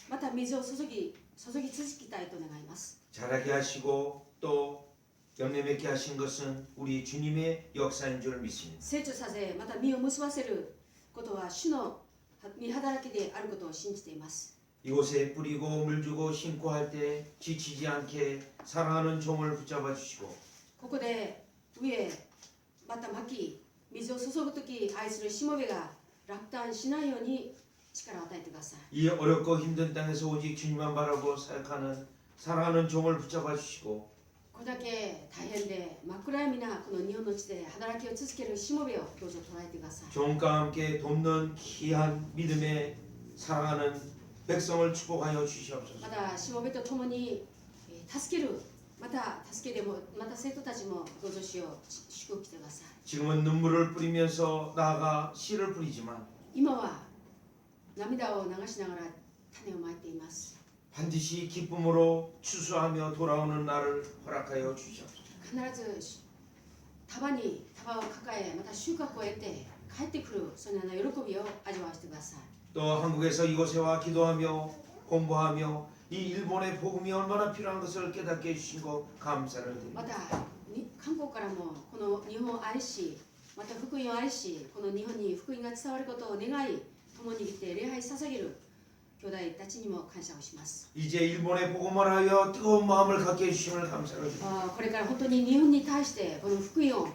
また水を注ぎ続きたいと願います。 자라게 하시고 또 열매 맺게 하신 것은 우리 주님의 역사인 줄 믿습니다. 成長させ、また実を結ばせることは主の御働きであることを信じています。 이곳에 뿌리고 물주고 심고 할 때 지치지 않게 사랑하는 종을 붙잡아 주시고 ここで植え、またまき、水を注ぐとき愛するしもべが落胆しないように力を与えてください。 이 어렵고 힘든 땅에서 오직 주님만 바라고 사역하는 사랑하는 종을 붙잡아 주시고 これだけ大変で真っ暗闇なこの日本の地で働きを続けるしもべをどうぞ捉えてください。 종과 함께 돕는 귀한 믿음에 사랑하는 백성을 축복하여 ま 주시옵소서. たしもべと共に助ける、また助けでも、また生徒たちもどうぞ主を祝福してください。 지금은 눈물을 뿌리면서 나아가 씨를 뿌리지만 今は涙を流しながら種をまいています。 반드시 기쁨으로 추수하며 돌아오는 날을 허락하여 주시옵소서. 必ず束を抱え、また収穫を得て帰ってくるそのような喜びを味わわせてください。 또 한국에서 이곳에 와 기도하며 공부하며 이 일본의 복음이 얼마나 필요한 것을 깨닫게 해주신 것 감사를 ま 드립니다. た韓国からもこの日本を愛し、また福音を愛し、この日本に福音が伝わることを願い、共に来て礼拝捧げる兄弟たちにも感謝をします。 이제 일본의 복음을 하여 뜨거운 마음을 갖게 해주심을 감사를 드립니다. これから本当に日本に対してこの福音を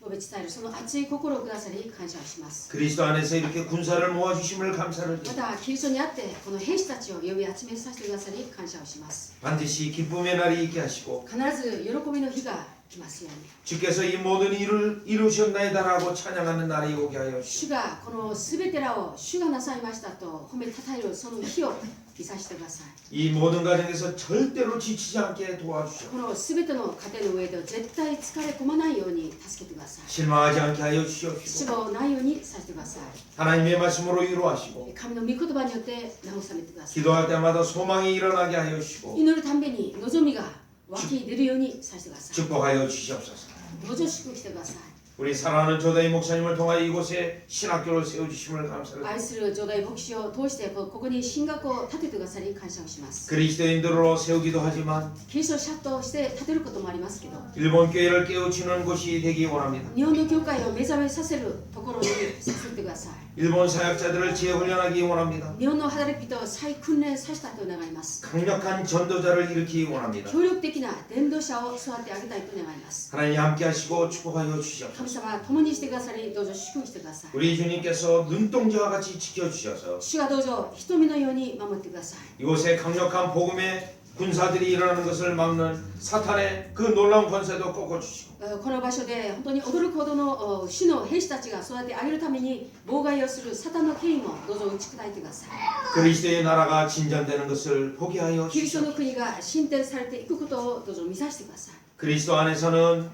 述べ伝えるその熱い心をくださり感謝をします。 그리스도 안에서 이렇게 군사를 모아주심을 감사를 ま 드립니다. たキリストにあってこの兵士たちを呼び集めさせてくださり感謝をします。 반드시 기쁨의 날이 있게 하시고 必ず喜びの日が来ますように。 주께서 이 모든 일을 이루셨나이다라고 찬양하는 날이 오게 하여 주시옵소서. 主がこのすべてらを主がなさいましたと褒めたたえるその日を見させてください。 이 모든 가정에서 절대로 지치지 않게 도와주시옵소서. このすべての家庭の上で絶対疲れ込まないように助けてください。 실망하지 않게 하여 失 주시옵시고 望ないようにさせてください。 하나님의 말씀으로 위로하시고 神の御言葉によって慰めてください。 기도할 때마다 소망이 일어나게 하여 주시고 祈るたんびに望みが湧き出るようにさせてください。 축복하여 주시옵소서. どうぞ祝福してください。 우리 사랑하는 조다희 목사님을 통하여 이곳에 신학교를 세워주심을 감사를 愛 드립니다. する上大牧師を通してここに進学を立ててくださり感謝をします。 그리스도인들로 세우기도 하지만 キリストをシャッとして立てることもありますけど、 일본 교회를 깨우치는 곳이 되기 원합니다. 日本の教会を目覚めさせるところにさせてください。 일본 사역자들을 재훈련하기 원합니다. 日本の働き人を再訓練させたいと願います。 강력한 전도자를 일으키기 원합니다. 協力的な伝道者を育て上げたいと願います。 하나님 함께 하시고 축복하여 神 주시옵소서. 様は共にしてくださり、どうぞ祝福してください。 우리 주님께서 눈동자와 같이 지켜주셔서 主がどうぞ瞳のように守ってください。 이곳에 강력한 복음의 군사들이 일어나는 것을 막는 사탄의 그 놀라운 권세도 꺾어주시고 この場所で本当に驚くほどの主の兵士たちが育て上げるために妨害をするサタンの権威もどうぞ打ち砕いてください。 그리스도의 나라가 진전되는 것을 보게 하여 キリスト 주시옵소서. の国が進展されていくことをどうぞ見させてください。 그리스도 안에서는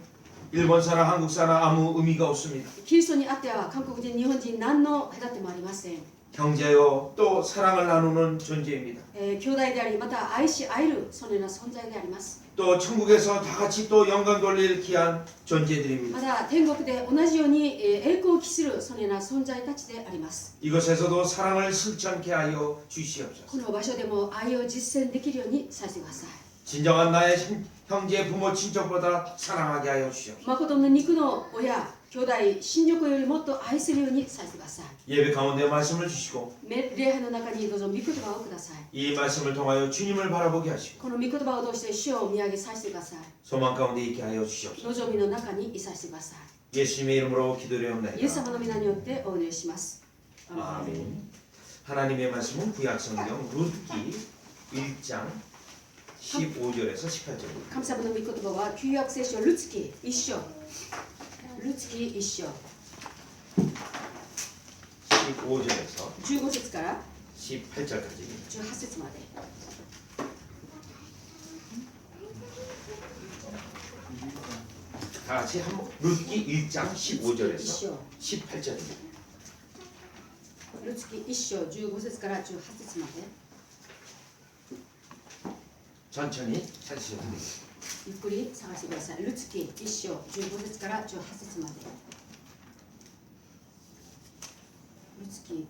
일본사나 한국사나 아무 의미가 없습니다. キリストにあっては韓国人、日本人何の隔てもありません。 형제요 또 사랑을 나누는 존재입니다. 兄弟であり、また愛し合えるそのような存在であります。 또 천국에서 다 같이 또 영광 돌릴 귀한 존재들입니다. また天国で同じように栄光を期するそのような存在たちであります。 이곳에서도 사랑을 실천케 하여 주시옵소서. この場所でも愛を実践できるようにさせてください。 진정한 나의 형제 부모親族보다 사랑하게 하여 주시옵소서. 誠の肉の親、兄弟、親族よりもっと愛するようにさせてください。 예배 가운데 말씀을 주시고 礼拝の中にどうぞ御言葉をください。 이 말씀을 통하여 주님을 바라보게 하시고 この御言葉を通して主を見上げさせてください。 소망 가운데 있게 하여 주시옵소서. 望みの中にいさせてくださ 예수님의 이름으로 い。イエス 기도드리옵나이다. 様の皆によってお祈りします。 아멘. 하나님의 말씀은 구약성경 룻기 1장 15절에서 18절입니다. 神様の御言葉は旧約聖書ルツキ一章。ルツキ一章。 15절에서 15節から 18절까지 18節まで。 다 같이 한번 룻기 1장 15절에서 一章。 18절입니다. ルツキ一章15節から18節まで。 천천히 찾으셔도 됩니다. ゆっくり探してください。ルツキ一章15節から18節まで。ルツキ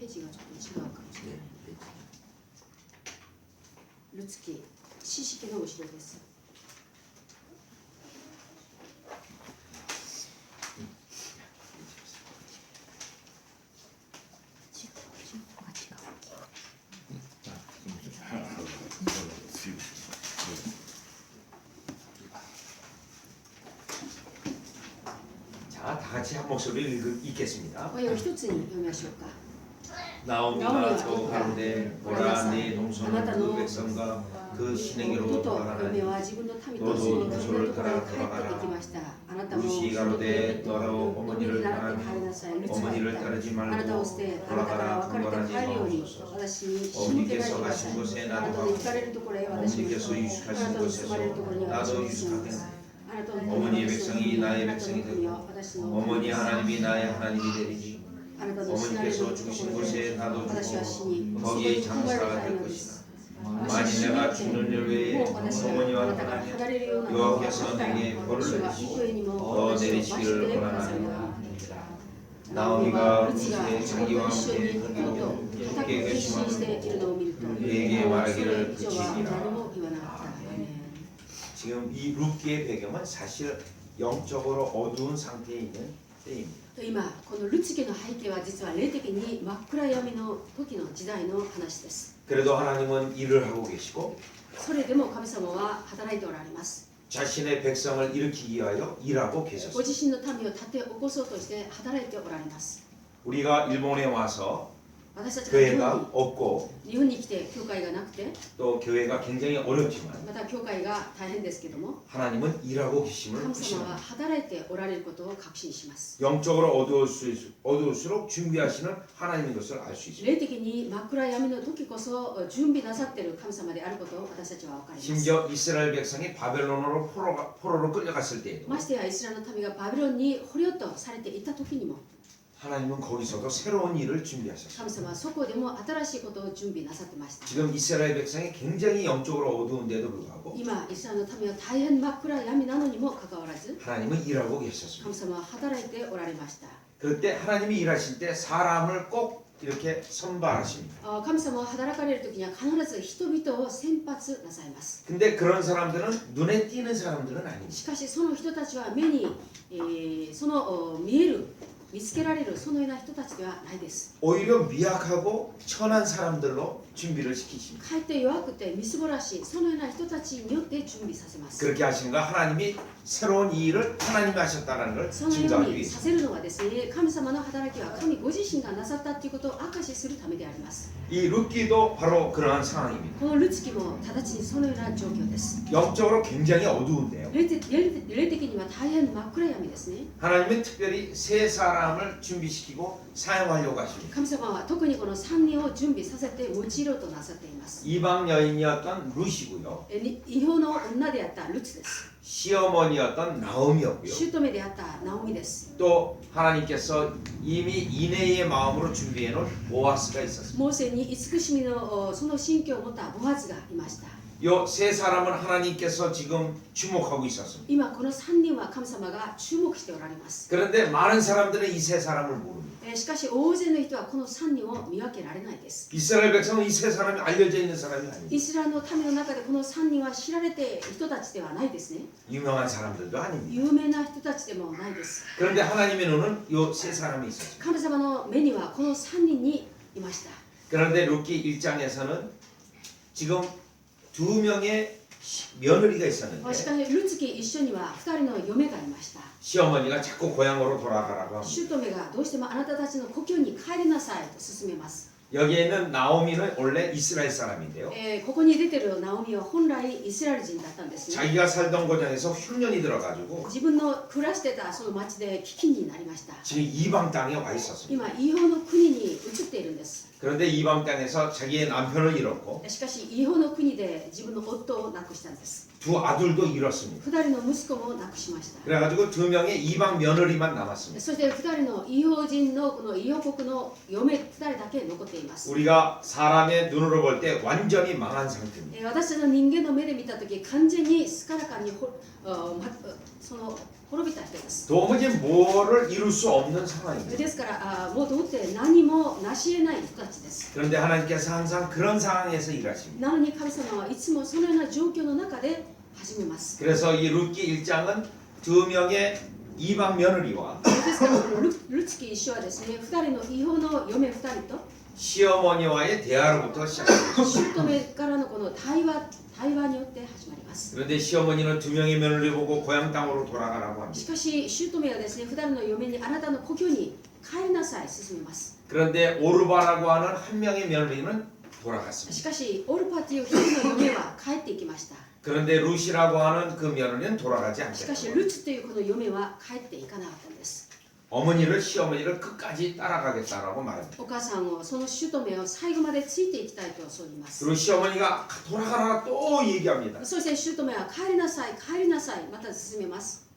ページがちょっと違うかもしれない。ルツキ、四式の後ろです。자, 다 같이 한 목소리로 읽겠습니다. これを一つに読みましょうか。 나오미가 저 가운데 보라 네 동서는 그 백성과 그 夫 신에게로 と 돌아가나니 嫁は自分の民とその国のところへ帰っていきました。あなたも 루시 가로되 너로 お 어머니를 習って 따라 帰りなさい。ルツが 어머니를 言った 따르지 あなたを 말고 捨て、あなたから別れて 돌아가라 帰るように 건너라니 私に仕向けないでください。 어머니께서 가신 곳에 あな 나도 たの行かれるところへ私も行 어머니께서 く。あな 유숙하신 たの住まれるところに 곳에서 私 나도 も住みま 유숙하겠네. す。あなたの 어머니의 백성이 나의 あなたの 백성이 国 되고 は私の 어머니 하나님이 나의 하나님이 되리니 あなたの死なれると 어머니께서 こ 죽으신 ろ 곳에 で 나도 私は死に 죽고 そこに 거기에 踏まれた 장사가 い 될 ので 것이다. す。 만일 내가 죽는 일 외에 もう私があな 어머니와 たから離れるようなことがあったら 여호와께서 私 내게 は 벌을 幾重にも 더 私を罰して 내리시기를 ください。 원하나이다. ナオミは 나오미가 ルツが 루스의 自分 자기와 と一緒に 함께 行こうと固く決心しているのを見ると、 그에게 それ 말하기를 以上は 그치니라. 何も言わなかった。 지금 이 룻기의 배경은 사실 영적으로 어두운 상태에 있는 때입니다. 今このルツ家の背景は実は霊的に真っ暗闇の時の時代の話です。 그래도 하나님은 일을 하고 계시고 それでも神様は働いておられます。 자신의 백성을 일으키기 위하여 일하고 ご 계셨습니다. 自身の民を立て起こそうとして働いておられます。 우리가 일본에 와서 私たちが日 교회가 本 없고 に来て教会がなくて、 또 교회가 굉장히 어렵지만 また教会が大変ですけども、 하나님은 일하고 계심을 神様は 확신합니다. 働いておられることを確信します。 영적으로 어두울수록 준비하시는 하나님인 것을 알 수 있습니다. 霊的に真っ暗闇の時こそ準備なさっている神様であることを私たちは分かります。 심지어 이스라엘 백성이 바벨론으로 포로로 끌려갔을 때에도 ましてやイスラエルの民がバビロンに捕虜とされていた時にも、 하나님은 거기서도 새로운 일을 준비하셨습니다. 神様はそこでも新しいことを準備なさってました。 지금 이스라엘 백성이 굉장히 영적으로 어두운데도 불구하고 今イスラエルの民は大変真っ暗い闇なのにもかかわらず、 하나님은 일하고 계셨습니다. 神様は働いておられました。 그럴 때 하나님이 일하실 때 사람을 꼭 이렇게 선발하십니다. 神様は働かれる時には必ず人々を選抜なさいます。 근데 그런 사람들은 눈에 띄는 사람들은 아닙니다. しかしその人たちは目に、その見える見つけられるそのような人たちではないです。 오히려 미약하고 천한 사람들로 준비를 시키십니다. かえって弱くてみすぼらしいそのような人たちによって準備させます。 그렇게 하시는 거 하나님이 새로운 이 일을 하나님이 하셨다는 걸 そのよう 증거하기 にさ 위해서 せるのはですね、神様の働きは神ご自身がなさったということを証しするためであります。 이 룻기도 바로 그러한 상황입니다. このルツキも直ちにそのような状況です。 영적으로 굉장히 어두운데요. 霊的には大変真っ暗闇ですね。 하나님은 특별히 세 사람을 준비시키고 사용하려고 하십니다. 神様は特にこの3人を準備させて用いろうとなさっています。 이방 여인이었던 룻이고요. 異邦の女であったルツです。 시어머니였던 나오미였고요. 姑であったナオミです。 또 하나님께서 이미 인애의 마음으로 준비해 놓은 보아스가 있었습니다. モーセに慈しみのその心境を持ったボアズがいました。 요 세 사람은 하나님께서 지금 주목하고 있었습니다. 今この3人は神様が注目しておられます。 그런데 많은 사람들은 이 세 사람을 모릅니다. しかし大勢の人はこの3人を見分けられないです。 이스라엘 백성은 이 세 사람이 알려져 있는 사람이 아닙니다. イスラエルの民の中でこの3人は知られている人たちではないですね。 유명한 사람들도 아닙니다. 有名な人たちでもないです。 그런데 하나님의 눈은 요 세 사람이 있었습니다. 神様の目にはこの3人にいました。 그런데 룻기 1장에서는 지금 두 명의 며느리가 しか 있었는데 しルツキ一緒には2人の嫁がいました。 시어머니가 자꾸 고향으로 돌아가라고 합니다. 姑がどうしてもあなたたちの故郷に帰りなさいと勧めます。 여기에 있는 나오미는 원래 이스라엘 사람인데요. ここに出てるナオミは本来イスラエル人だったんですね。 자기가 살던 고장에서 흉년이 들어가지고 自分の暮らしてたその町で飢饉になりました。 지금 이방 땅에 와 있었습니다. 今異邦の国に移っているんです。 그런데 이방 땅에서 자기의 남편을 잃었고 しかし異邦の国で自分の夫を亡くしたんです。 두 아들도 잃었습니다. 2人の息子も亡くしました。 그래가지고 두 명의 이방 며느리만 남았습니다. そして2人の異邦人のこの異邦国の嫁2人だけ残っています。 우리가 사람의 눈으로 볼 때 완전히 망한 상태입니다. 私たちの人間の目で見たとき完全にすからかにその滅びた人です。 도무지 뭐를 이룰 수 없는 상황입니다. ですからもうどうって何も成し得ない人たちです。 그런데 하나님께서 항상 그런 상황에서 일하십니다. なのに神様はいつもそのような状況の中で始めます。 그래서 이 룻기 1장은 두 명의 이방 며느리와 ですからルツキ一緒はですね、2人の違法の嫁2人と 시어머니와의 대화로부터 시작합니다. 姑からのこの対話によって始まります。 그런데 시어머니는 두 명의 며느리 보고 고향 땅으로 돌아가라고 합니다. しかし姑はですね、2人の嫁にあなたの故郷に帰りなさい進めます。 그런데 오르바라고 하는 한 명의 며느리는 돌아갔습니다. しかしオルパという一人の嫁は帰っていきました。 그런데 룻이라고 하는 그 며느리는 돌아가지 しかし 않겠다. ルツというこの嫁は帰っていかなかったんです。 어머니를 시어머니를 끝까지 따라가겠다라고 말합니다. お母さんをその姑を最後までついていきたいとそう言います。 그리고 시어머니가 돌아가라 또 얘기합니다. そして姑は帰りなさい帰りなさいまた進めます。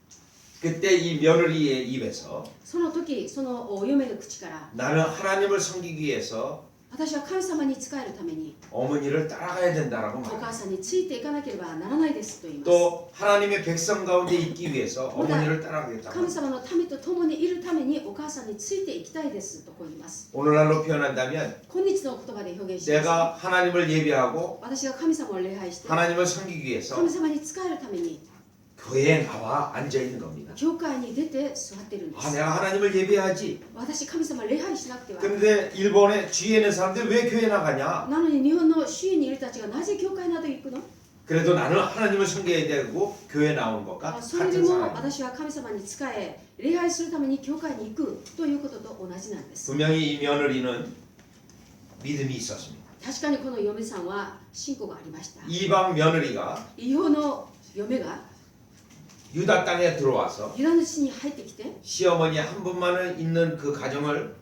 그때 이 며느리의 입에서 その時そのお嫁の口から 나는 하나님을 섬기기 위해서 私は神様に仕えるために 어머니를 따라가야 된다라고 お 말합니다. 母さんについていかなければならないですと言います。 또 하나님의 백성 가운데 있기 위해서 어머니를 따라가겠다고 神 합니다. 様の民と共にいるためにお母さんについていきたいですとこう言います。 오늘날로 표현한다면 今日の言葉で表現します。 내가 하나님을 예배하고 私が神様を礼拝して 하나님을 섬기기 위해서 神様に仕えるために 교회에 나와 앉아 있는 겁니다. 教会に出て座っているんで 아, す。 내가 하나님을 예배하지. 私神様を礼拝しなくては。 근데 일본에 주위에 있는 사람들이 왜 교회 나가냐? なのに日本の周囲にいる人たちがなぜ教会など行くの？ 그래도 나는 하나님을 섬겨야 되고 교회 나온 것과 それで 같은 も 상황입니다. 私は神様に仕え礼拝するために教会に行くということと同じなんです。 분명히 이 며느리는 믿음이 있었습니다. 確かにこの嫁さんは信仰がありました。 이방 며느리가 違法の嫁が 유다 땅에 들어와서 ユダの地に入ってきて 시어머니 한 분만을 있는 그 가정을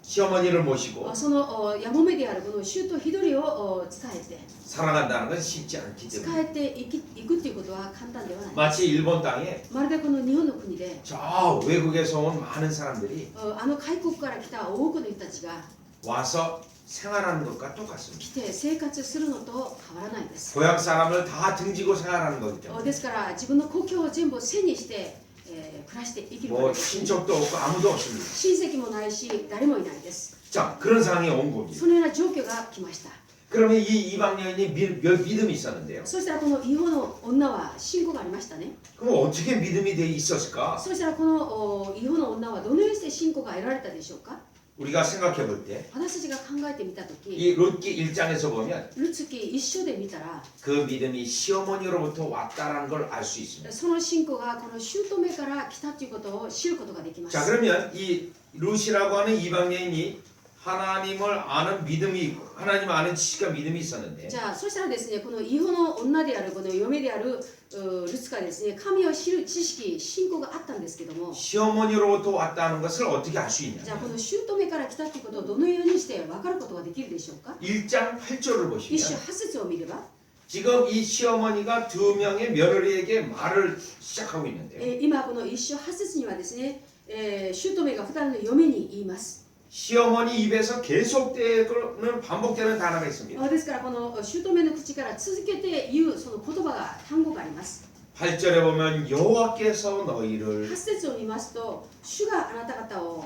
시어머니를 모시고 そのやもめであるこの舅一人を伝えて 사랑한다는 건 쉽지 않기 使 때문에 えていくっていうことは簡単ではない。 마치 일본 땅에 まるでこの日本の国で 저 외국에서 온 많은 사람들이 あの外国から来た多くの人たちが 와서 생활하는 것과 똑같습니다. 来て生活するのと変わらないです。 고향 사람을 다 등지고 생활하는 거기 때문에 ですから自分の故郷を全部背にして、暮らして生きるから 뭐 です。 친척도 없고 아무도 없습니다. 親戚もないし誰もいないです。 자, 그런 상황이 온 겁니다. そのような状況が来ました。 그러면 이 이방 여인이 믿음이 있었는데요. そしたらこの違法の女は信仰がありましたね。 그럼 어떻게 믿음이 돼 있었을까? そしたらこの違法の女はどのようにして信仰が得られたでしょうか。 우리가 생각해 볼 때 이 私たちが考えてみたとき、 룻기 1장에서 보면 ルツキ一緒で見たら、 그 믿음이 시어머니로부터 왔다라는 걸 알 수 있습니다. その信仰がこの姑から来たということを知ることができま 자, す。 그러면 이 룻이라고 하는 이방 여인이 하나님을 아는 믿음이 있고 하나님 아는 지식과 믿음이 있었는데 じゃあそしたらですね、この違法の女であるこの嫁であるルツカですね、神を知る知識、信仰があったんですけども、 시어머니로부터 왔다는 것을 어떻게 알 수 じゃあこ 있냐? の姑から来たということをどのようにして分かることができるでしょうか。 1장 8절을 一章 보시면 八節を見れば、 지금 이 시어머니가 두 명의 며느리에게 말을 시작하고 있는데요. 今この一章八節にはですね、姑が二人の嫁に言います。 시어머니 입에서 계속되는 반복되는 단어가 있습니다. ですからこの姑の口から続けて言うその言葉が単語があります。 8절에 보면 여호와께서 너희를 8節を見ますと、主があなた方を、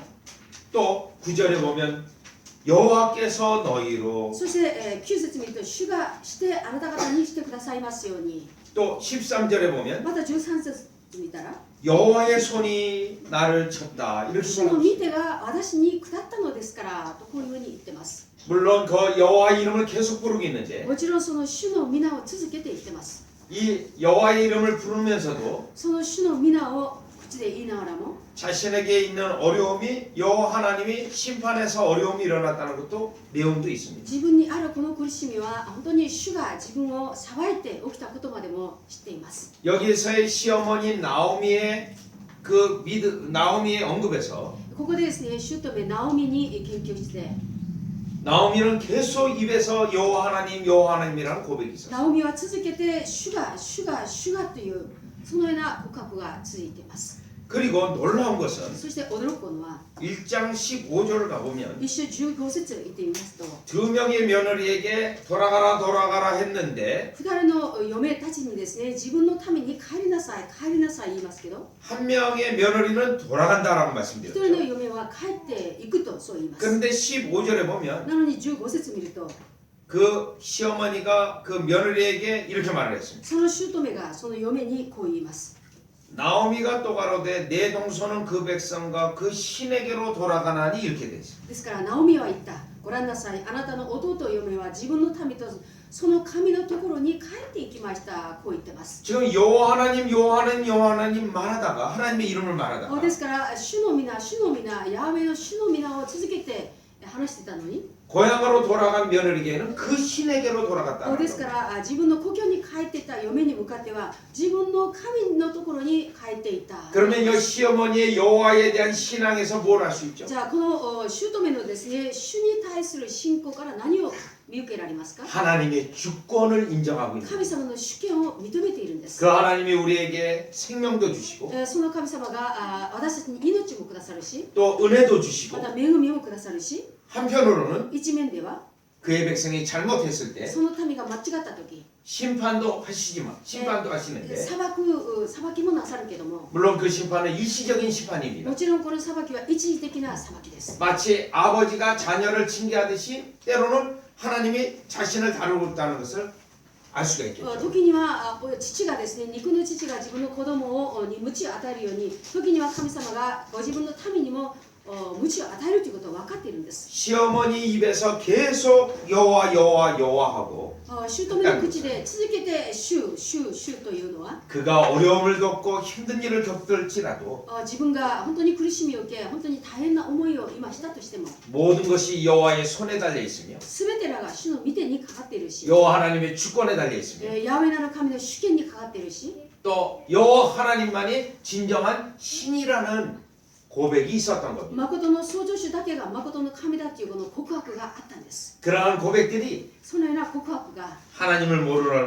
또 9절에 보면 여호와께서 너희로 そして、9節見ると、主がしてあなた方にしてくださいますように。 또 13절에 보면 また13節見たら、 여호와의 손이 나를 쳤다 이렇게 主の 말합니다. 御手が私に下ったのですからとこういうふうに言ってます。 물론 그 여호와의 이름을 계속 부르고 있는데 もちろんその主の皆を続けて言ってます。 이 여호와의 이름을 부르면서도 その主の皆を口で言いながらも、 자신에게 있는 어려움이 여호와 하나님이 심판해서 어려움이 일어났다는 것도 내용도 있습니다. 自分にあるこの苦しみは本当に主が自分を裁いて起きたことまでも知っています。 여기서의 시어머니 나오미의 나오미의 언급에서 ここでですね、姑ナオミに研究して、 나오미는 계속 입에서 여호와 하나님이라는 고백이 있었어요. ナオミは続けて主がというそのような告白が続いています。 그리고 놀라운 것은 そして驚くのは 1장 15절을 가보면 一章15節言ってみますと 두 명의 며느리에게 돌아가라 했는데 二人の嫁たちにですね自分のために帰りなさい帰りなさい言いますけど 한 명의 며느리는 돌아간다라고 一人の 말씀드렸죠. 嫁は帰っていくとそう言います 그런데 15절에 보면 なのに15節見ると 그 시어머니가 그 며느리에게 이렇게 말을 했습니다. その姑がその嫁にこう言います 나오미가 또 가로되 내 동서는 그 백성과 그 신에게로 돌아가나니 이렇게 돼 있습니다. ですからナオミは言ったご覧なさいあなたの弟嫁は自分の民とその神のところに帰っていきましたこう言ってます 지금 여호와 하나님 말하다가 하나님의 이름을 말하다가 ですから主の皆ヤハウェの主の皆を続けて話してたのに 고향으로 돌아간 며느리에게는 그 신에게로 돌아갔다는 ですか 거예요. ら自分の故郷に帰っていた嫁に向かっては自分の神のところに帰っていた 그러면 이 시어머니의 여호와에 대한 신앙에서 뭘 할 수 있죠? じゃあこの姑のですね主に対する信仰から何を見受けられますか 하나님의 주권을 인정하고 있는 神様の主権を認めているんです 그 하나님이 우리에게 생명도 주시고 その神様が私たちに命もくださるし 또 은혜도 주시고 また恵みもくださるし 한편으로는 一面では 그의 백성이 잘못했을 때 その民が間違った時 심판도 하시는데 裁きもなさるけども 물론 그 심판은 일시적인 심판입니다. もちろんこの裁きは一時的な裁きです 마치 아버지가 자녀를 징계하듯이 때로는 하나님이 자신을 다루고 있다는 것을 알 수가 있겠죠. 時には父がですね肉の父が自分の子供に鞭を与えるように時には神様がご自分の民にも鞭を与えるということは分かっているんです 시어머니 입에서 계속 여호와 하고 姑の口で続けて主というのは 그가 어려움을 겪고 힘든 일을 겪을지라도 自分が本当に苦しみを受け本当に大変な思いを今したとしても 모든 것이 여호와의 손에 달려 있으며 全てらが主の御手にかかっているし 여호와 하나님의 주권에 달려 있으며 ヤハウェなる神の主権にかかっているし 또 여호와 하나님만이 진정한 신이라는 고백이 있었던 겁니다. 誠の創造主だけが誠の神だというこの告白があったんです 그러한 고백들이 そのような告白が 하나님을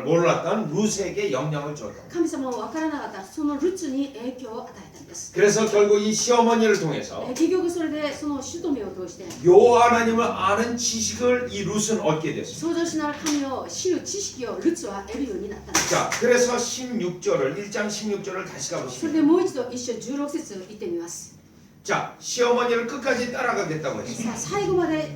몰랐던 룻에게 영향을 줬던 겁니다. 神様を分からなかったそのルツに影響を与えたんです 그래서 결국 이 시어머니를 통해서 結局それでその姑を通して 여호와 하나님을 아는 지식을 이 룻은 얻게 됐습니다. 創造主なる神を知る知識をルツは得るようになったんです 자, 그래서 16절을 1장 16절을 다시 それ 가보시면 でもう一度一章16節言ってみます 자, 시어머니를 끝까지 따라가겠다고 했습니다. さあ最後まで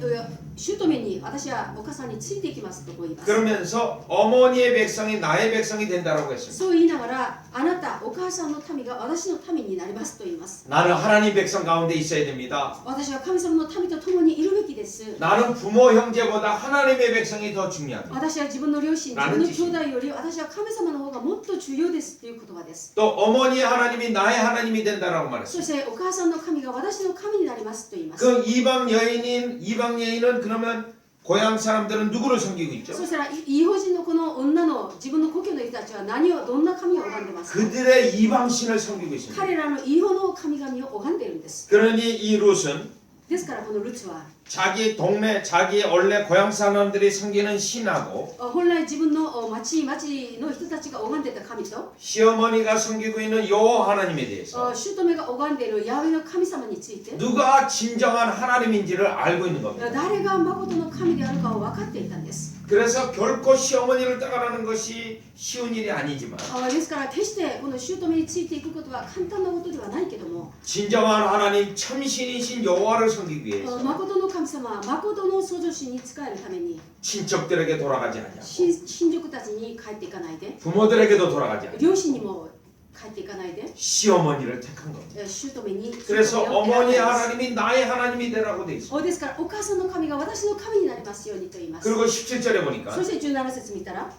姑に私はお母さんについていきますとこう言います 그러면서 어머니의 백성이 나의 백성이 된다라고 했습니다. そう言いながらあなたお母さんの民が私の民になりますと言います 나는 하나님 백성 가운데 있어야 됩니다. 私は神様の民と共にいるべきです 나는 부모 형제보다 하나님의 백성이 더 중요합니다. 私は自分の両親自나는 分の兄弟より私は神様の方がもっと重要ですという言葉です 또 어머니의 하나님이 나의 하나님이 된다라고 そ 말했습니다. してお母さんの神が私の神になりますと言います 그 이방 여인은 그러면 고향 사람들은 누구를 섬기고 있죠? そしたら異邦人のこの女の自分の故郷の人たちはどんな神を拝んでますか 그들의 이방 신을 섬기고 있습니다. 彼らの異邦の神々を拝んでいるんです 그러니 이 룻은 ですからこのルツは 자기 동네, 자기 원래 고향 사람들이 섬기는 신하고 本来自分の町の人たちが拝んでた神と 시어머니가 섬기고 있는 여호와 하나님에 대해서 姑が拝んでいるヤハウェの神様について 누가 진정한 하나님인지를 알고 있는 겁니다. 誰が誠の神であるかを分かっていたんです 그래서 결코 시어머니를 따라가는 것이 쉬운 일이 아니지만 ですから決してこの姑についていくことは簡単なことではないけども 진정한 하나님 참신이신 여호와를 섬기기 위해서 誠の神様誠の創造主に仕えるために 친척들에게 돌아가지 않냐고 親族たちに帰っていかないで 부모들에게도 돌아가지 않냐고 両親にも帰っていかないで 시어머니를 택한 겁니다. 姑に 그래서 姑を選ん 어머니 だんです 하나님이 나의 하나님이 되라고 돼 있습니다. ですからお母さんの神が私の神になりますようにと言います 그리고 17절에 보니까 そして17節見たら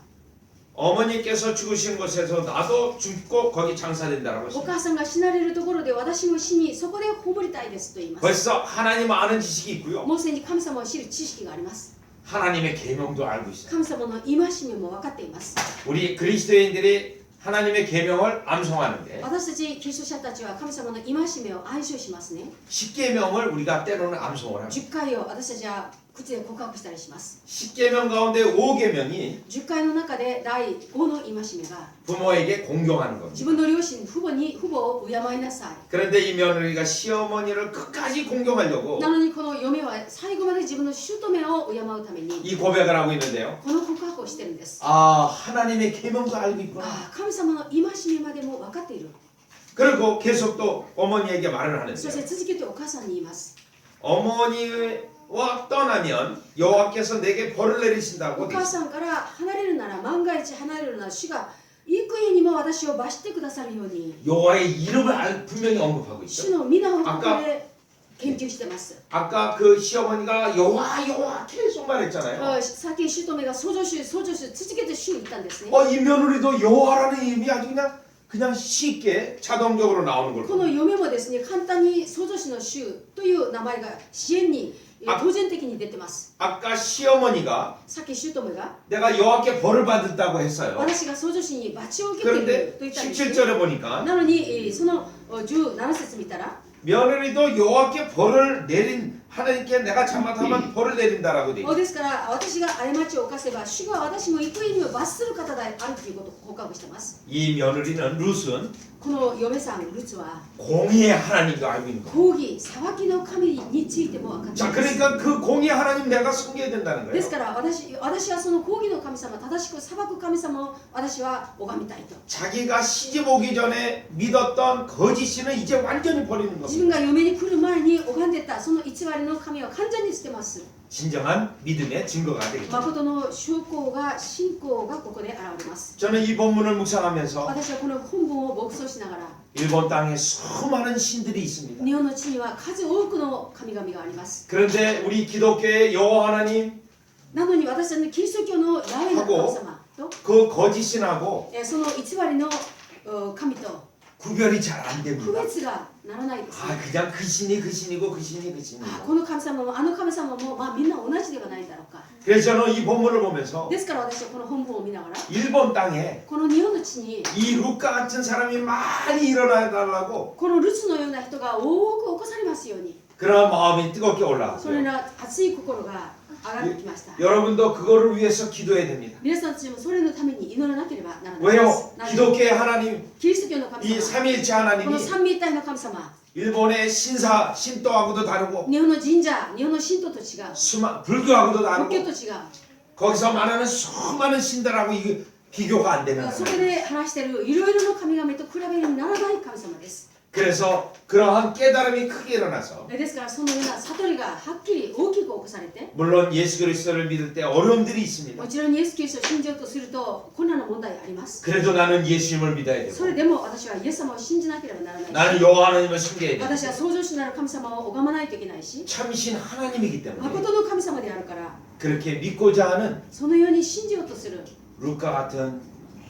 어머니께서 죽으신 곳에서 나도 죽고 거기 장사된다라고 お 했습니다. 母さんが死なれるところで私も死にそこで葬りたいですと言います 벌써 하나님 아는 지식이 있고요. もうすでに神様を知る知識があります 하나님의 계명도 알고 있어요. 神様の戒めも分かっています 우리 그리스도인들이 하나님의 계명을 암송하는데 私たちキリスト者たちは神様の戒めを愛唱しますね。 십계명을 우리가 때로는 암송을 합니다. 10回を私たちは口で告白したりします。 십계명 가운데 5계명이 10回の中で第5の戒めが 부모에게 공경하는 겁니다. 自分の両親、父母を敬いなさい。 그런데 이 며느리가 시어머니를 끝까지 공경하려고 なのにこの嫁は最後まで自分の姑を敬うために 이 고백을 하고 있는데요. この告白をしてるんです。 아, 하나님의 계명도 알고 있구나. 神様の戒めまでも分かっている。 그리고 계속 또 어머니에게 말을 そして 하는데요. 続けてお母さんに言います。 어머니와 떠나면 여호와께서 내게 벌을 내리신다고 お 돼 母 있어요. さんから離れるなら、万が一離れるなら、主が幾重にも私を罰してくださるように、 여호와의 이름을 분명히 언급하고 主 있죠. の皆をここで研究してます。 아까 그 시어머니가 여호와 여호와 계속 말했잖아요. さっき姑が相助主、相助主、続けて主言ったんですね。 이 며느리도 여호와라는 이름이 아주 그냥 쉽게 자동적으로 나오는 걸 この 보고 嫁もですね、簡単に相助主の主という名前が支援に当然的に出てます。 아까 시어머니가 さっき姑が 내가 여호와께 벌을 받았다고 했어요. 私が相助主に罰を受けている 그런데 と言ったんです、ね。 17절에 보니까 なのにその17節見たら 며느리도 여호와께 벌을 내린 하나님께 내가 잘못하면 벌을 내린다라고 돼 있어요. ですから私が過ちを犯せば主が私も幾重にも罰する方であるということを告白してます。 이 며느리는 룻은 この嫁さんルツは 공의의 하나님도 알고 있는 거예요. 公義、裁きの神についても分かってい 자, ます。 그러니까 그 공의의 하나님 내가 섬겨야 된다는 です 거예요. から私はその公義の神様、正しく裁く神様を私は拝みたいと。 자기가 시집 오기 전에 믿었던 거짓 신은 이제 완전히 버리는 自 겁니다. 分が嫁に来る前に拝んでたその偽りの神を完全に捨てます。 진정한 믿음의 증거가 되겠죠. 誠の信仰がここで現れます。 저는 이 본문을 묵상하면서 私はこの本文を牧草しながら 일본 땅에 수많은 신들이 있습니다. 日本の地には数多くの神々があります。 그런데 우리 기독교의 여호와 하나님 なのに私たちのキリスト教のヤハウェの神様と 그 거짓 신하고 その偽りの神と 구별이 잘 안 区 됩니다. 別がならないです、 아, 그냥 그 신이 그 신이고 그 신이 그 신이고. この神様もあの神様もまあみんな同じではないだろうか。 그래서 저는 이 본문을 보면서 ですから私はこの本文を見ながら 일본 땅에 この日本の地に 이 룻과 같은 사람이 많이 일어나달라고 このルツのような人が多く起こされますように、 그런 마음이 뜨겁게 それ 올라왔어요. ら熱い心が上がってきました。 여러분도 그거를 위해서 기도해야 됩니다. 皆さんたちもそれのために祈らなければならないで 왜요? す。なぜ 기독교의 하나님, キリスト教の神 이 様、 삼위일체 この 하나님이 三位一体の神様、 일본의 신도하고도 다르고 日本の神社、日本の神道と違う、 불교하고도 仏 다르고 教と違う、 거기서 말하는 수많은 신들하고 이게 비교가 안 되는 そこ 거예요. で話しているいろいろな神々と比べるようにならない神様です。 그래서 그러한 깨달음이 크게 일어나서 ですからそのような悟りがはっきり大きく起こされて、 물론 예수 그리스도를 믿을 때 어려움들이 있습니다. もちろんイエス・キリストを信じようとすると困難な問題あります。 그래도 나는 예수님을 믿어야 それ 되고 でも私はイエス様を信じなければならない 나는 し、 여호와 하나님을 섬겨야 되고 私は創造主なる神様を拝まないといけないし、 참신 하나님이기 때문에 誠の神様であるから、 그렇게 믿고자 하는 そのように信じようとする 룻과 같은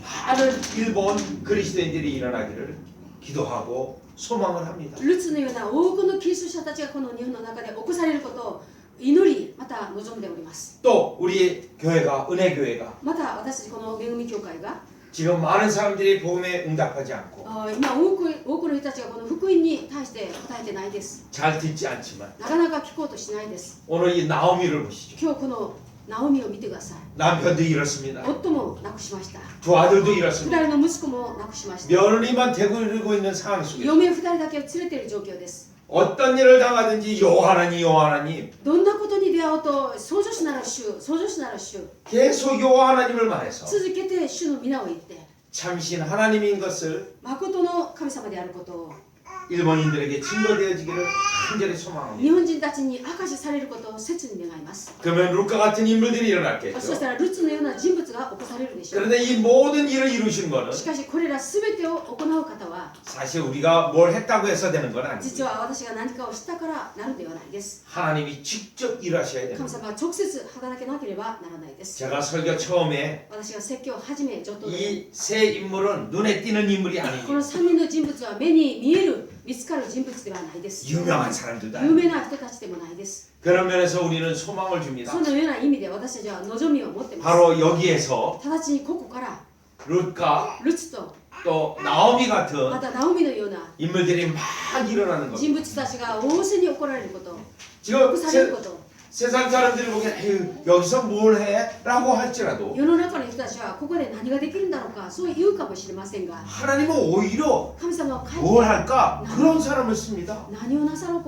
많은 일본 그리스도인들이 일어나기를 기도하고 소망을 합니다. ルツのような多くのキリスト者たちがこの日本の中で起こされることを祈り、また望んでおります。 또 우리 교회가 은혜교회가 また私たちこの恵み教会が 지금 많은 사람들이 복음에 응답하지 않고 今多くの人たちがこの福音に対して答えてないです。 잘 듣지 않지만 なかなか聞こうとしないです。 오늘 이 나오미를 보시죠. 今日このナオミを見てください。 남편도 잃었습니다. 夫も亡くしました。 두 아들도 잃었습니다. 二人の息子も亡くしました。 며느리만 데리고 있는 상황 속에 嫁二人だけを連れている状況です。 어떤 일을 당하든지 여호와 하나님 どんなことに出会おうと創造主なる主、創造主なる主、 계속 여호와 하나님을 말해서 続けて主の皆を言って、 참신 하나님인 것을 誠の神様であることを 일본인들에게 증거되어지기를 간절히 소망합니다. 日本人たちに明かしされることを切に願います。 그러면 룻과 같은 인물들이 そし 일어났겠죠. たらルツのような人物が起こされるでしょう。 그런데 이 모든 일을 이루신 거는 しかしこれら全てを行う方は 사실 우리가 뭘 했다고 해서 되는 건 実 아니죠. は私が何かをしたからなるではないです。 하나님이 직접 일하셔야 神 됩니다. 様は直接働けなければならないです。 제가 설교 처음에 私が説教を始め上等で 이 세 인물은 눈에 띄는 인물이 この 아닙니다. 3人の人物は目に見える見つかる人物ではないです。 유명한 사람들도 有 아닙니다. 名な人たちでもないです。 그런 면에서 우리는 소망을 줍니다. そのような意味で私たちは望みを持っています。 바로 여기에서 直ちにここから 룻과 ルツと또 나오미 ま 같은 たナオミのような 인물들이 막 일어나는 겁니다. 人物たちが仰せに怒られること起 지금 こされること 세상 사람들이 보기엔 에휴, 여기서 뭘 해? 라고 할지라도 世の中の人たちはここで何ができるんだろうかそう言うかもしれませんが 하나님은 오히려 神様は帰って 뭘 할까? 그런 사람을 씁니다. 何をなさろう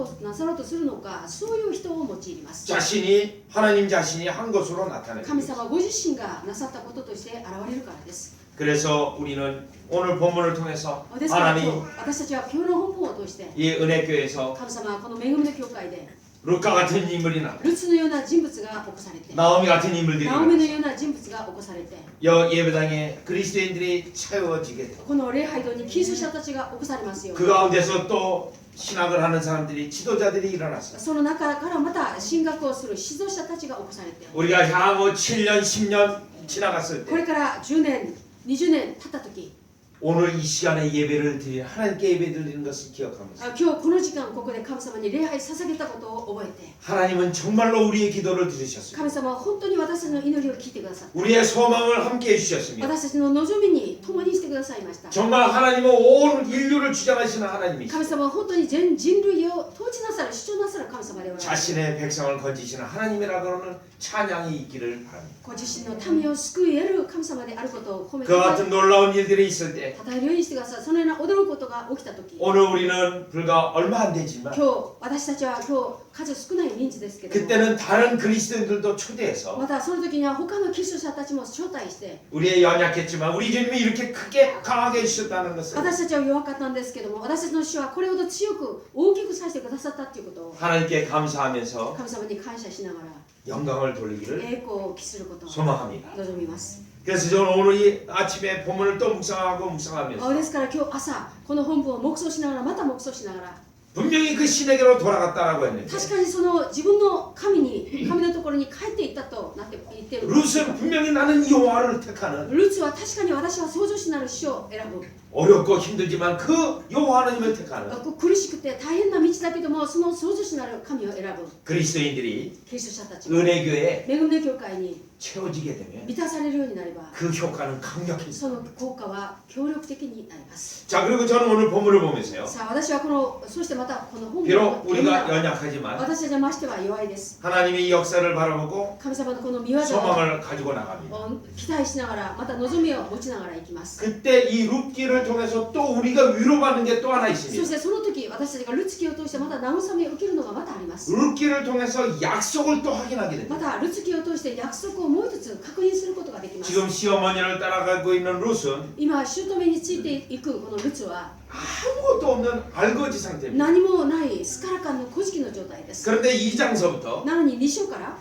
とするのかそういう人を用います 자신이 하나님 자신이 한 것으로 나타내는 神 거죠. 様ご自身がなさったこととして現れるからです 그래서 우리는 오늘 본문을 통해서 ですから今日 하나님 私たちは今日の本文を通して 이 은혜교회에서 神様はこの恵みの教会で 루카 같은 인물이나 ルツのような人物が起こされて 나오미 같은 인물들이 ナオミのような人物が起こされて 여 예배당에 그리스도인들이 채워지게 돼요. この礼拝堂にキリスト者たちが起こされますよ 그 가운데서 또 신학을 하는 사람들이 지도자들이 일어났어요. その中からまた進学をする指導者たちが起こされて 우리가 향후 7년, 10년 지나갔을 これ 때 から10年20年経った時 오늘 이 시간에 예배를 드리는 하나님께 예배 드리는 것을 기억하면서 今日この時間ここで神様に礼拝捧げたことを覚えて 하나님은 정말로 우리의 기도를 들으셨습니다. 神様は本当に私たちの祈りを聞いてくださった 우리의 소망을 함께 해주셨습니다. 私たちの望みに共にしてくださいました 정말 하나님은 온 인류를 주장하시는 하나님이시죠. 神様は本当に全人類を統治なさる主張なさる神様でおられる 자신의 백성을 건지시는 하나님이라고 하는 찬양이 있기를 바랍니다. ご自身の民を救い得る神様であることを褒めて 그 같은 놀라운 일들이 있을 때 称えるようにしてくださいそのような驚くことが起きた時 오늘 우리는 불과 얼마 안 되지만 今日私たちは今日数少ない人数ですけども 그때는 다른 그리스도인들도 초대해서 またその時には他のキリスト者たちも招待して 우리의 연약했지만 우리 주님이 이렇게 크게 강하게 해주셨다는 것을 私たちは弱かったんですけども私たちの主はこれほど強く大きくさせてくださったということを 하나님께 감사하면서 神様に感謝しながら 영광을 돌리기를 栄光を期することを 소망합니다. 望みます 그래서 저는 오늘 이 아침에 본문을 또 묵상하고 묵상하면서 ですから今日朝この本文を黙想しながらまた黙想しながら 분명히 그 신에게로 돌아갔다라고 했는데 確かにその自分の神のところに帰っていったとなって言っている 룻은 분명히 나는 여호와를 택하는 ルツは確かに私は創造主なる主を選ぶ 어렵고 힘들지만 그 여호와 하나님을 택하는 苦しくて大変な道だけどもその創造主なる神を選ぶ 그리스도인들이 キリスト者たちが 은혜교회에 恵みの教会に 채워지게 되면 満たされるようになれば 그 효과는 강력해집니다. その効果は強力的になります 자 그리고 저는 오늘 본문을 보면서요. さあ私はそしてまたこの本文 비록 を 우리가 연약하지만 私たちはましては弱いです 하나님의 역사를 바라보고 神様のこの御業を 소망을 가지고 나갑니다. 期待しながらまた望みを持ちながら行きます 그때 이 룻기를 통해서 또 우리가 위로받는 게 또 하나 そ 있습니다. してその時私たちがルツキを通してまた慰めを受けるのがまたあります 룻기를 통해서 약속을 또 확인하게 ま 됩니다. たルツキを通して約束をもう一つ確認することができます 지금 시어머니를 따라가고 있는 룻은 今姑についていくこのルツは 아무것도 없는 알거지 상태입니다. 何もないスカラカンの古事記の状態です 그런데 2장서부터 なのに2章から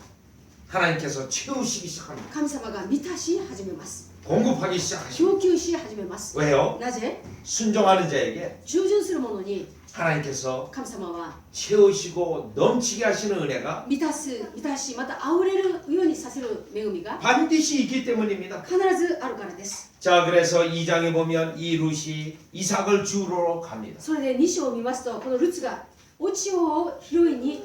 하나님께서 채우시기 시작합니다. 神様が満たし始めます 공급하기 시작하십니다. 供給し始めます 왜요? なぜ 순종하는 자에게 従順する者に 하나님께서 神様は 채우시고 넘치게 하시는 은혜가 満たしまた溢れるようにさせる恵みが 반드시 있기 때문입니다. 必ずあるからです 자 그래서 2장에 보면 이 룻이 이삭을 주우러 갑니다. それで2章を見ますとこのルツがお地を拾いに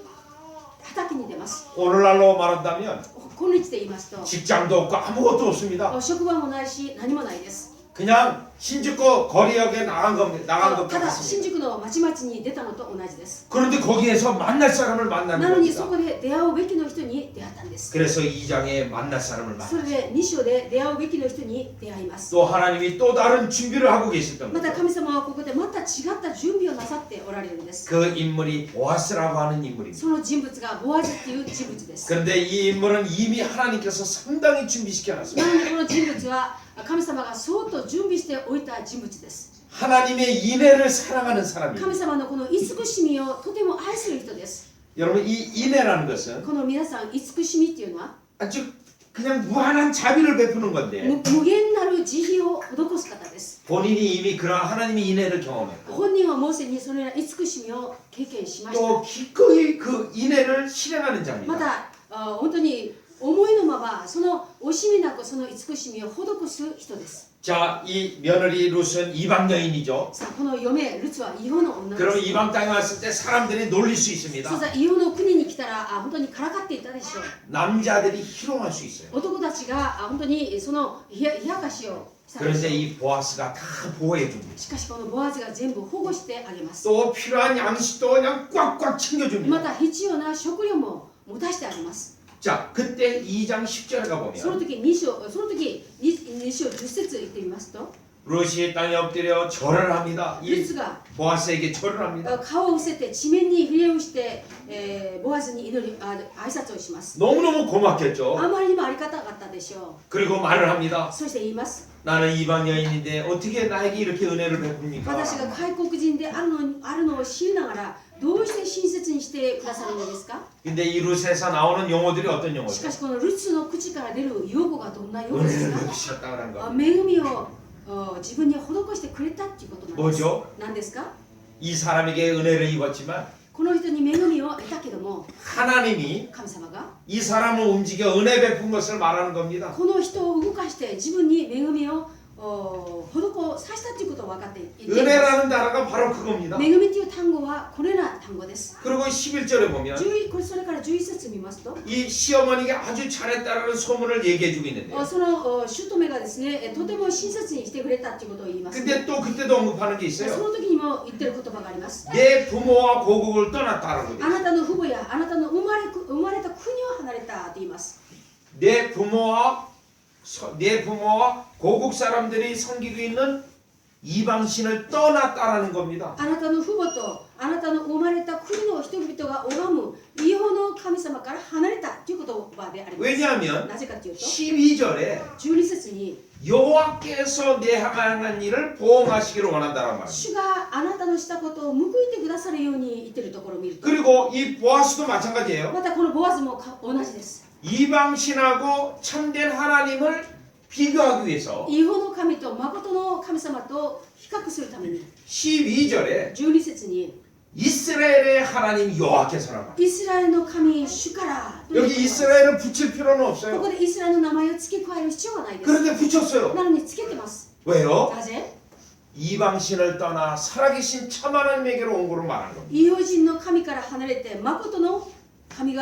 畑に出ます 오늘날로 말한다면 今日で言いますと 직장도 없고 아무것도 없습니다. 職場もないし何もないです 그냥 신주고 거리역에 나간 것 ただ新 같습니다. 宿の町々に出たのと同じです 그런데 거기에서 만날 사람을 な 만나는 のにそ 겁니다. こで出会うべきの人に出会ったんです 그래서 2장에 만날 사람을 それ 만났어요. で2章で出会うべきの人に出会います 또 하나님이 또 다른 준비를 하고 계셨던 また 거죠. 神様はここでまた違った準備をなさっておられるんです 그 인물이 보아스라고 하는 인물입니다. その人物がボアズっていう人物です 그런데 이 인물은 이미 하나님께서 상당히 준비시켜 な 놨습니다. のにこの人物は神様が相当準備しておいた人物です 하나님의 인애를 사랑하는 사람입니다. 神様のこの慈しみをとても愛する人です 여러분 이 인애라는 것은 この皆さん慈しみっていうのは 아주 그냥 무한한 자비를 베푸는 건데 無限なる慈悲を施す方です 본인이 이미 그런 하나님의 인애를 경험했고 本人はモーセにそのような慈しみを経験しました 또 기꺼이 그 인애를 실행하는 ま 자입니다. た本当に思いのままその惜しみなくその慈しみを施す人です 자, 이 며느리 룻은 이방 여인이죠. さあこの嫁ルツは異様の女で 그럼 す 이방 땅에 왔을 때 사람들이 놀릴 수 そう 있습니다. さ異様の国に来たたら本当にからかっていたでしょう。 남자들이 희롱할 수 있어요. 男たちが本当にその冷やかしをしたでしょ 그런데 う。 이 보아스가 다 보호해 줍니다. しかしこのボアズが全部保護してあげます。 또 필요한 양식도 그냥 꽉꽉 ま 챙겨줍니다. た必要な食料も持たしてあげます。 자, 그때 2장 10절에 その 가보면 時2章10節言ってみますと、 루시의 땅에 엎드려 절을 합니다. ル 이 ツが 보아스에게 절을 합니다. 顔を伏せて地面にひれをして、ボアズに挨拶をします。 너무너무 고맙겠죠. あまりにもありがたかったでしょ 그리고 말을 합니다. う。そして言います。 나는 이방 여인인데 어떻게 나에게 이렇게 은혜를 베풉니까? 私が外国人であるのを知りながらどうして親切にしてくださるのですか？ 근데 이 루스에서 나오는 용어들이 어떤 し 용어죠? かしこのルツの口から出る用語がどんな用語です 은혜를 か？ 베푸셨다 그런 거. 恵みを自分に施してくれたっていうことなんです。 뭐죠? 何ですか？ 이 사람에게 은혜를 입었지만 この人に恵みを得たけども 하나님이 神様が 이 사람을 움직여 은혜 베푼 것을 말하는 겁니다. この人を動かして自分に恵みを施させたということを分かっていています。 은혜라는 단어가 바로 그겁니다. 恵みという単語はこれら単語です。 그리고 11절에 보면 それから11節見ますと、 이 시어머니가 아주 잘했다라는 소문을 얘기해주고 있는데요. その姑がですね、とても親切にしてくれたということを言います、ね。 근데 또 그때도 언급하는 게 そ 있어요. の時にも言ってる言葉があります。 내 부모와 고국을 떠났다라고 돼요. あなたの父母やあなたの生まれた国を離れたと言います。 내 부모와 고국 사람들이 섬기고 있는 이방신을 떠났다라는 겁니다. あなたの父母とあなたの生まれた国の人々が拝む異邦の神様から離れたという言葉であります。 왜냐하면 なぜかというと、 12절에 12節に 여호와께서 내 향한 일을 보응하시기를 원한다는 말입니다. 主があなたのしたことを報いてくださるように言ってるところを見ると、 그리고 이 보아스도 마찬가지예요. またこのボアズも同じです。 이방신하고 참된 하나님을 비교하기 위해서 異邦の神と誠の神様と比較するために 12절에 12節に 이스라엘의 하나님 여호와께서라고 합니다. イスラエルの神主からという 여기 言葉です。 이스라엘을 붙일 필요는 こ 없어요. こでイスラエルの名前を付け加える必要はないです。 그런데 붙였어요. なのに付けてます。 왜요? なぜ？ 이방신을 떠나 살아계신 참 하나님에게로 온 거로 말하는 겁니다. 異邦人の神から離れて誠の神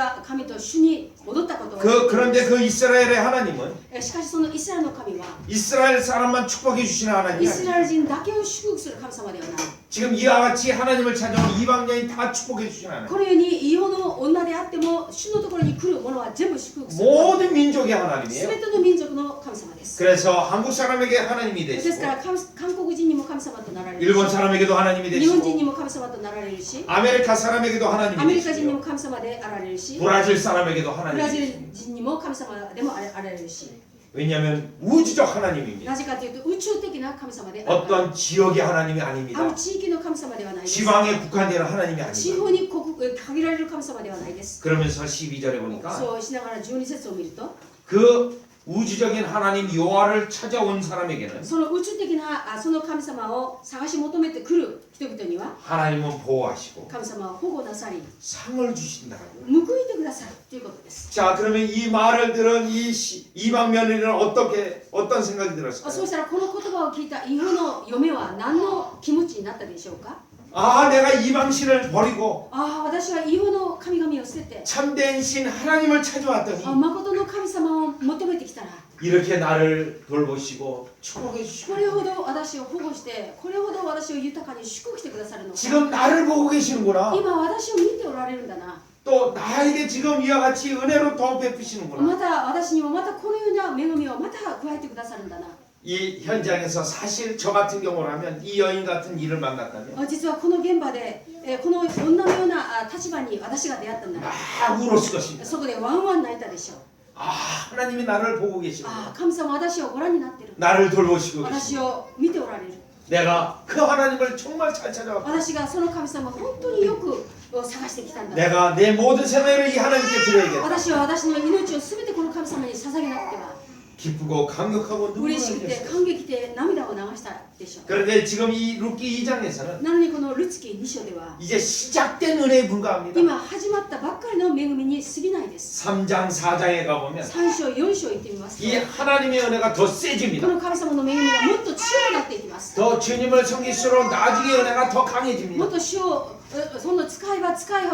と主に戻ったことを 그런데 그 이스라엘의 하나님은 しかしそのイスラエルの神は 이스라엘 사람만 축복해 주시는 イ 하나님이 ス 아니에요. ラエル人だけを祝福する神様ではない。 지금 이와 같이 하나님을 찾아온 이방 여인 다 축복해 주시는 하나님. このように異邦の女であっても主のところに来る者は全部祝福する。 모든 민족의 하나님이에요. 全ての民族の神様です。 그래서 한국 사람에게 하나님이 ですか 되시고 ら韓国人にも神様となられる 일본 し、 사람에게도 하나님이 日本人 되시고 にも神様となられるし、 아메리카 사람에게도 ア 하나님이 メリカ人にも 되시고 神様であられるし、 브라질 사람에게도 ブラ 하나님이 ジル 되시고 人にも神様でもあられるし、 왜냐하면 우주적 하나님입니다. なぜかというと宇宙的な神様であるから。 어떤 지역의 하나님이 あ 아닙니다. る地域の神様ではないです。 지방에 국한되는 하나님이 地 아닙니다. 方に限られる神様ではないです。 그러면서 12절에 보니까 そうしながら12節を見ると、 그 우주적인 하나님 여호와를 찾아온 사람에게는 その宇宙的なその神様を探し求めてくる人々には 하나님은 보호하시고 神様は保護なさり 상을 주신다고. 報いてくださるということです。 자, 그러면 이 말을 들은 이 이방 며느리는 어떤 생각이 そ 들었을까요? うしたらこの言葉を聞いた異邦の嫁は何の気持ちになったでしょうか？ 아, 내가 이방신을 버리고 私は異邦の神々を捨てて 참된 신 하나님을 찾아왔더니 誠の神様を求めてきたら、 이렇게 나를 돌보시고 축복해 こ 주시고 れほど私を保護してこれほど私を豊かに祝福してくださるのか。 지금 나를 보고 계시는구나. 今私を見ておられるんだな。 또 나에게 지금 이와 같이 은혜로 더 베푸시는구나. また私にもまたこのような恵みをまた加えてくださるんだな。 이 현장에서 사실 저 같은 경우라면 이 여인 같은 일을 만났다면 実はこの現場でこの女のような立場に私が出会ったんだな。 막 울었을 것입니다. そこでワンワン泣いたでしょう。 아, 하나님이 나를 보고 계시는구나. 神様私をご覧になってる。 나를 돌보시고 私 계시고 を見ておられる。 내가 그 하나님을 정말 잘 찾아왔고 私がその神様本当によく探してきたんだ。 내가 내 모든 생애를 이 하나님께 드려야겠다. 私は私の命をすべてこの神様に捧げなくては。 기쁘고 감격하고 눈물을 嬉しくて 흘렸어요. 感激で涙を流したでしょう。 그런데 지금 이 루키 2장에서는 なのにこのルツキ2章では 이제 시작된 은혜에 불과합니다. 今始まったばっかりの恵みに過ぎないです。 3장 4장에 가보면 3章4章行ってみますと 이 하나님의 은혜가 더 こ 세집니다. の神様の恵みがもっと強くなっていきます。 더 주님을 섬길수록 나중에 은혜가 더 も 강해집니다. っと主をその使えば使える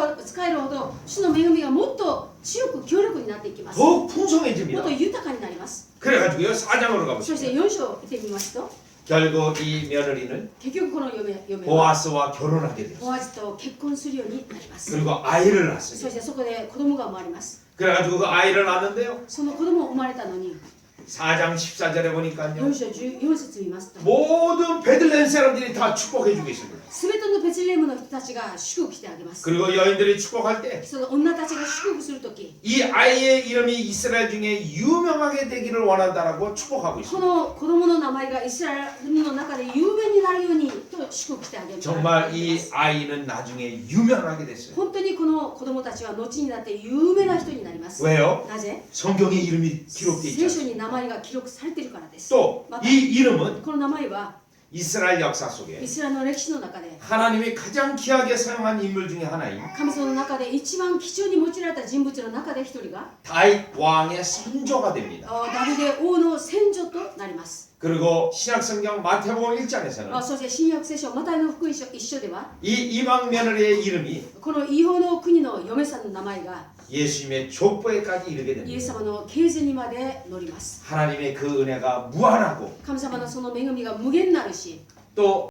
ほど主の恵みがもっと強く強力になっていきます。も 더 っ 풍성해집니다. と豊かになります。 그래가지고요 4장으로 そして 가보시면 4章行ってみますと 결국 이 며느리는 結局この嫁は 보아스와 결혼하게 ボ 되었어요. アズと結婚するようになります。 그리고 아이를 そ 낳았어요. してそこで子供が生まれます。 그래가지고 그 아이를 낳았는데요 その子供生まれたのに 4장 14절에 보니까요 4章14節見ますと 모든 베들레헴 사람들이 다 축복해주고 있습니다. すべてのベツレヘムの人たちが祝福してあげます。 그리고 여인들이 축복할 때 その女たちが祝福するとき 이 아이의 이름이 이스라엘 중에 유명하게 되기를 원한다라고 축복하고 こ 있습니다. の子供の名前がイスラエルの中で有名になるようにと祝福してあげます。 정말 이 아이는 나중에 유명하게 됐어요. 本当にこの子供たちは後になって有名な人になります。 왜요? なぜ 성경에 이름이 기록되어 聖 있죠. 書に名前が記録されているからです。 또 이 이름은 この名前は 이스라엘 역사 속에 イスラエルの歴史の中で 하나님이 가장 귀하게 사용한 인물 중에 하나인 神様の中で一番貴重に用いられた人物の中で一人が 다윗 왕의 선조가 됩니다. ダビデ王の先祖となります。 그리고 신약성경 마태복음 1장에서는 そして新約聖書マタイの福音書一書では 이 이방 며느리의 이름이 この異邦の国の嫁さんの名前が 예수님의 족보에까지 이르게 イエス 됩니다. 様の系図にまで載ります。 하나님의 그 은혜가 무한하고 神様のその恵みが無限なるし 또